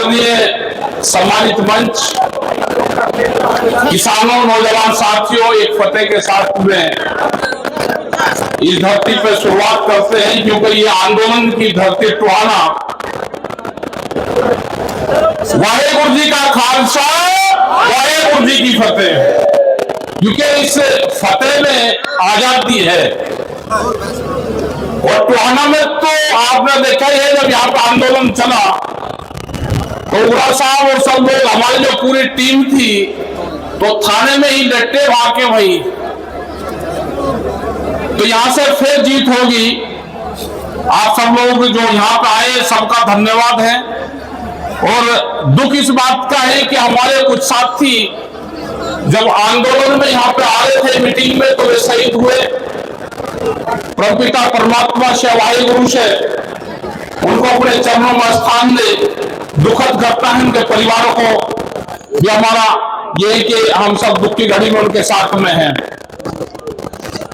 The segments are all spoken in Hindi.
आदरणीय सम्मानित मंच, किसानों, नौजवान साथियों, एक फतेह के साथ में इस धरती पर शुरुआत करते हैं, क्योंकि ये आंदोलन की धरती टुहाना। वाहेगुरु जी का खालसा, वाहेगुरु जी की फतेह। क्योंकि इस फतेह में आजादी है। और टुहाना में तो आपने देखा ही है, जब यहाँ पर आंदोलन चला तो उड़ा साहब और सब लोग, हमारी जो पूरी टीम थी, तो थाने में ही डटे भागे वही। तो यहां से फिर जीत होगी। आप सब लोग जो यहाँ पे आए, सबका धन्यवाद है। और दुख इस बात का है कि हमारे कुछ साथी जब आंदोलन में यहाँ पे आ रहे थे मीटिंग में, तो वे शहीद हुए। परमपिता परमात्मा से, वाहेगुरु से उनको अपने चरणों में स्थान दे। दुखद घटना है उनके परिवारों को। ये हमारा ये है कि हम सब दुख की घड़ी में उनके साथ में हैं।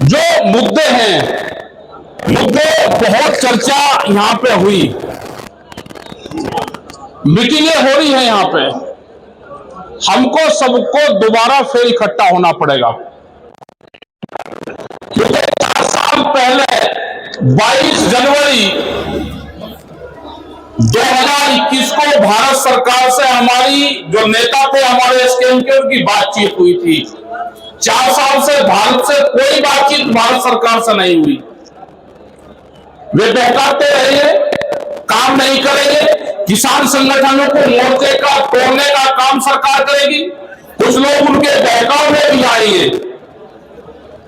जो मुद्दे हैं, मुद्दे बहुत चर्चा यहाँ पे हुई, मीटिंगें हो रही है यहाँ पे। हमको सबको दोबारा फिर इकट्ठा होना पड़ेगा, क्योंकि 4 साल पहले 22 जनवरी 2021 को भारत सरकार से हमारी जो नेता थे, हमारे स्कैम के, उनकी बातचीत हुई थी। 4 साल से भारत से कोई बातचीत भारत सरकार से नहीं हुई। वे बहकाते रहे, काम नहीं करेंगे। किसान संगठनों को मोर्चे का तोड़ने का काम सरकार करेगी। कुछ लोग उनके बहकाव में भी आएंगे।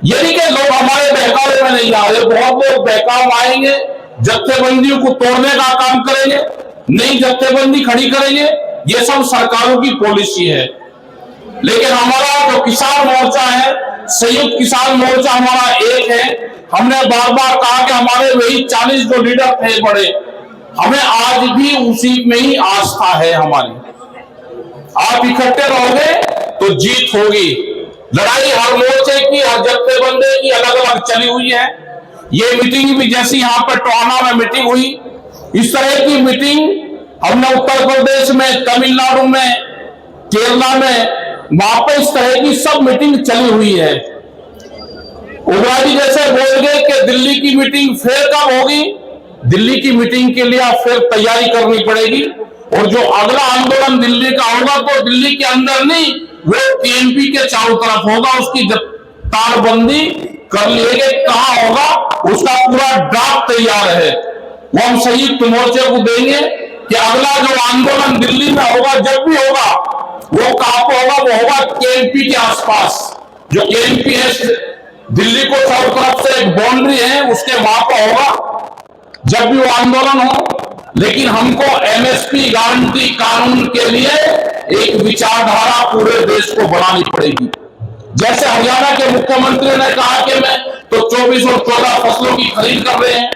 यदि के लोग हमारे बहकाव में नहीं आ रहे, बहुत लोग बहकाव आएंगे, जत्थेबंदियों को तोड़ने का काम करेंगे, नई जत्थेबंदी खड़ी करेंगे। ये सब सरकारों की पॉलिसी है। लेकिन हमारा जो किसान मोर्चा है, संयुक्त किसान मोर्चा हमारा एक है। हमने बार बार कहा कि हमारे वही 40 जो लीडर थे बड़े, हमें आज भी उसी में ही आस्था है हमारी। आप इकट्ठे रहोगे तो जीत होगी। लड़ाई हर मोर्चे की, हर जत्थेबंदी की अलग अलग चली हुई है। ये मीटिंग भी जैसी यहाँ पर टोहाना में मीटिंग हुई, इस तरह की मीटिंग हमने उत्तर प्रदेश में, तमिलनाडु में, केरला में, वहां पर इस तरह की सब मीटिंग चली हुई है। उग्रवादी जैसे बोल गए कि दिल्ली की मीटिंग फिर कब होगी। दिल्ली की मीटिंग के लिए आप फिर तैयारी करनी पड़ेगी। और जो अगला आंदोलन दिल्ली का होगा, तो दिल्ली के अंदर नहीं, वो टीएमपी के चारों तरफ होगा। उसकी तारबंदी कर लेंगे, कहां होगा उसका पूरा ड्राफ्ट तैयार है। वो हम संयुक्त मोर्चे को देंगे कि अगला जो आंदोलन दिल्ली में होगा, जब भी होगा, वो कहां पर होगा, वो होगा केएमपी के आसपास। जो केएमपी है, दिल्ली को चारों तरफ से एक बाउंड्री है, उसके वहां पर होगा जब भी वो आंदोलन हो। लेकिन हमको एमएसपी गारंटी कानून के लिए एक विचारधारा पूरे देश को बनानी पड़ेगी। जैसे हरियाणा के मुख्यमंत्री ने कहा कि मैं तो 24 और 14 फसलों की खरीद कर रहे हैं।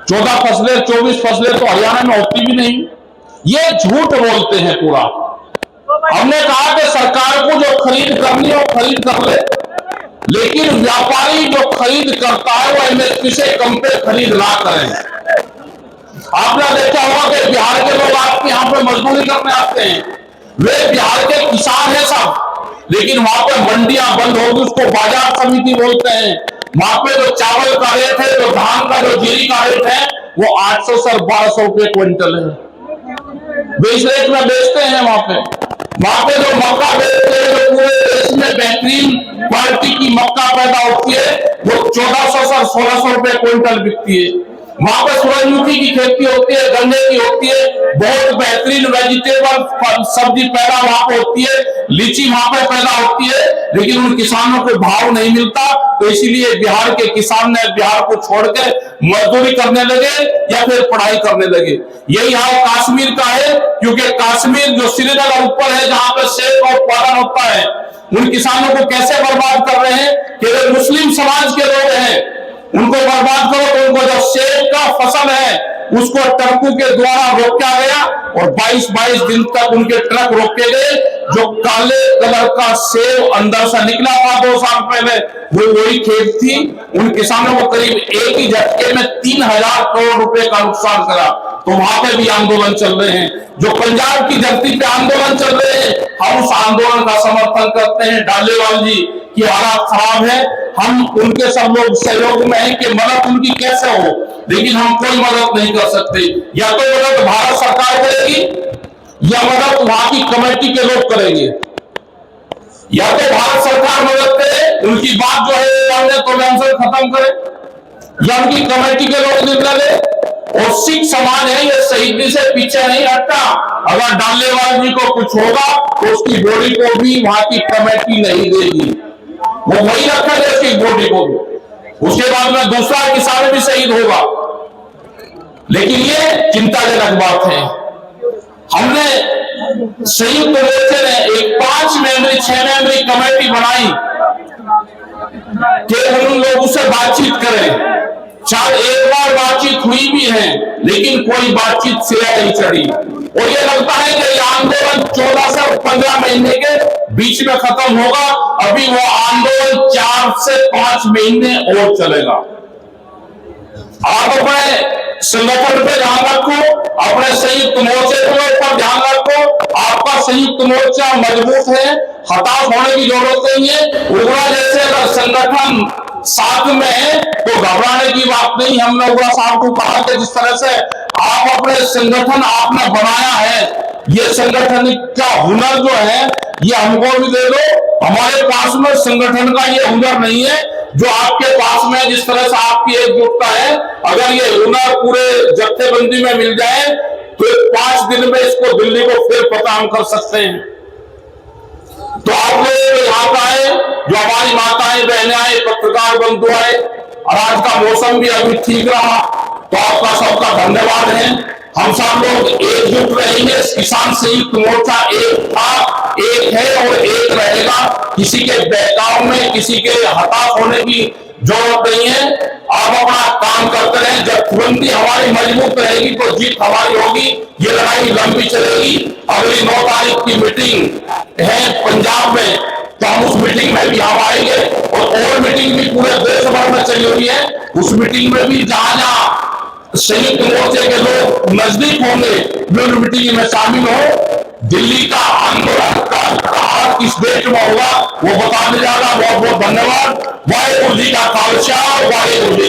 14 फसलें, 24 फसलें तो हरियाणा में होती भी नहीं। ये झूठ बोलते हैं पूरा। हमने कहा कि सरकार को जो खरीद करनी है वो खरीद कर ले, लेकिन व्यापारी जो खरीद करता है वो एमएसपी से कम पे खरीद ना करें। आपने देखा होगा कि बिहार के लोग आपके यहाँ पे मजदूरी करने आते हैं, वे बिहार के किसान हैं सब, लेकिन वहां पे मंडियां बंद होगी, उसको बाजार समिति बोलते हैं। वहां पे जो चावल का रेट है, जो धान का, जो जीरी का रेट है, वो 800 से 1200 रुपये क्विंटल है। वे इस रेट में बेचते हैं। वहां पे जो मक्का बेचते हैं, जो पूरे देश में बेहतरीन क्वालिटी की मक्का पैदा होती है, वो 1400 से 1600 रुपये क्विंटल बिकती है। वहां पर सूरजमुखी की खेती होती है, गन्ने की होती है, बहुत बेहतरीन वेजिटेबल सब्जी पैदा वहां पर होती है, लीची वहां पर पैदा होती है, लेकिन उन किसानों को भाव नहीं मिलता। तो इसीलिए बिहार के किसान ने बिहार को छोड़ के मजदूरी करने लगे या फिर पढ़ाई करने लगे। यही हाल कश्मीर का है, क्योंकि कश्मीर जो श्रीनगर ऊपर है, जहां पर सेब का उत्पादन होता है, उन किसानों को कैसे बर्बाद कर रहे हैं कि वे मुस्लिम समाज के लोग हैं, उनको बर्बाद करो। तो उनको जो सेब का फसल है उसको ट्रकों के द्वारा रोका गया और 22-22 दिन तक उनके ट्रक रोके गए। जो काले कलर का सेब अंदर से निकला था 2 साल पहले, वो वही खेत थी। उन किसानों को करीब एक ही झटके में 3000 करोड़ रुपए का नुकसान करा। तो वहां पे भी आंदोलन चल रहे हैं। जो पंजाब की धरती पे आंदोलन चल रहे हैं, हम उस आंदोलन का समर्थन करते हैं। डालेवाल जी की हालात खराब है, हम उनके सब लोग सहयोग में हैं कि मदद उनकी कैसे हो, लेकिन हम कोई मदद नहीं कर सकते। या तो मदद भारत सरकार करेगी या मदद वहां की कमेटी के लोग करेंगे। या तो भारत सरकार मदद करे, उनकी बात जो है तो खत्म करे, या उनकी कमेटी के लोग निर्णय ले। और सिख समाज है ये शहीदी से पीछे नहीं हटता। अगर डालेवाल जी को कुछ होगा तो उसकी बॉडी को भी वहां की कमेटी नहीं देगी, वो वही रखेगा उसकी बॉडी को भी। उसके बाद में दूसरा किसान भी शहीद होगा। लेकिन ये चिंताजनक बात है। हमने संयुक्त मोर्चे ने एक 5 मेंबरी 6 मेंबरी कमेटी बनाई कि उन लोगों से बातचीत करें। शायद एक बार बातचीत हुई भी है, लेकिन कोई बातचीत सिरे नहीं चढ़ी। और ये लगता है कि ये आंदोलन 14 से 15 महीने के बीच में खत्म होगा। अभी वो आंदोलन 4 से 5 महीने और चलेगा। आप अपने संगठन पे ध्यान रखो, अपने संयुक्त मोर्चे के ऊपर ध्यान रखो। आपका संयुक्त मोर्चा मजबूत है, हताश होने की जरूरत नहीं है। उग्रा जैसे अगर संगठन साथ में है तो घबराने की बात नहीं। हमने उग्रा साहब को कहा कि जिस तरह से आप अपने संगठन आपने बनाया है, ये संगठन का हुनर जो है ये हमको भी दे दो। हमारे पास में संगठन का ये हुनर नहीं है जो आपके पास में, जिस तरह से आपकी एकजुटता है। अगर ये हुनर पूरे जत्थेबंदी में मिल जाए तो 5 दिन में इसको दिल्ली को फिर पता हम कर सकते हैं। तो आप लोग यहाँ आए, जो हमारी माताएं बहनें आए, पत्रकार बंधु आए, और आज का मौसम भी अभी ठीक रहा, तो आपका सबका धन्यवाद है। हम सब लोग एकजुट रहेंगे। किसान संयुक्त मोर्चा एक था, एक है और एक रहेगा। किसी के बहकाव में, किसी के हताश होने की जरूरत नहीं है। आप अपना काम करते रहें। जत्थेबंदी हमारी मजबूत रहेगी तो जीत हमारी होगी। ये लड़ाई लंबी चलेगी। अगली 9 तारीख की मीटिंग है पंजाब में, तो हम उस मीटिंग में भी हम आएंगे। और मीटिंग भी पूरे देश भर में चली हुई है। उस मीटिंग में भी जहां जहां संयुक्त मोर्चे के लोग नजदीक होंगे वे उन मीटिंग में शामिल हो। दिल्ली का आंदोलन का किस डेट में होगा वो बताने जा रहा। बहुत बहुत धन्यवाद। वाहेगुरु जी का खालसा, वाहेगुरु जी।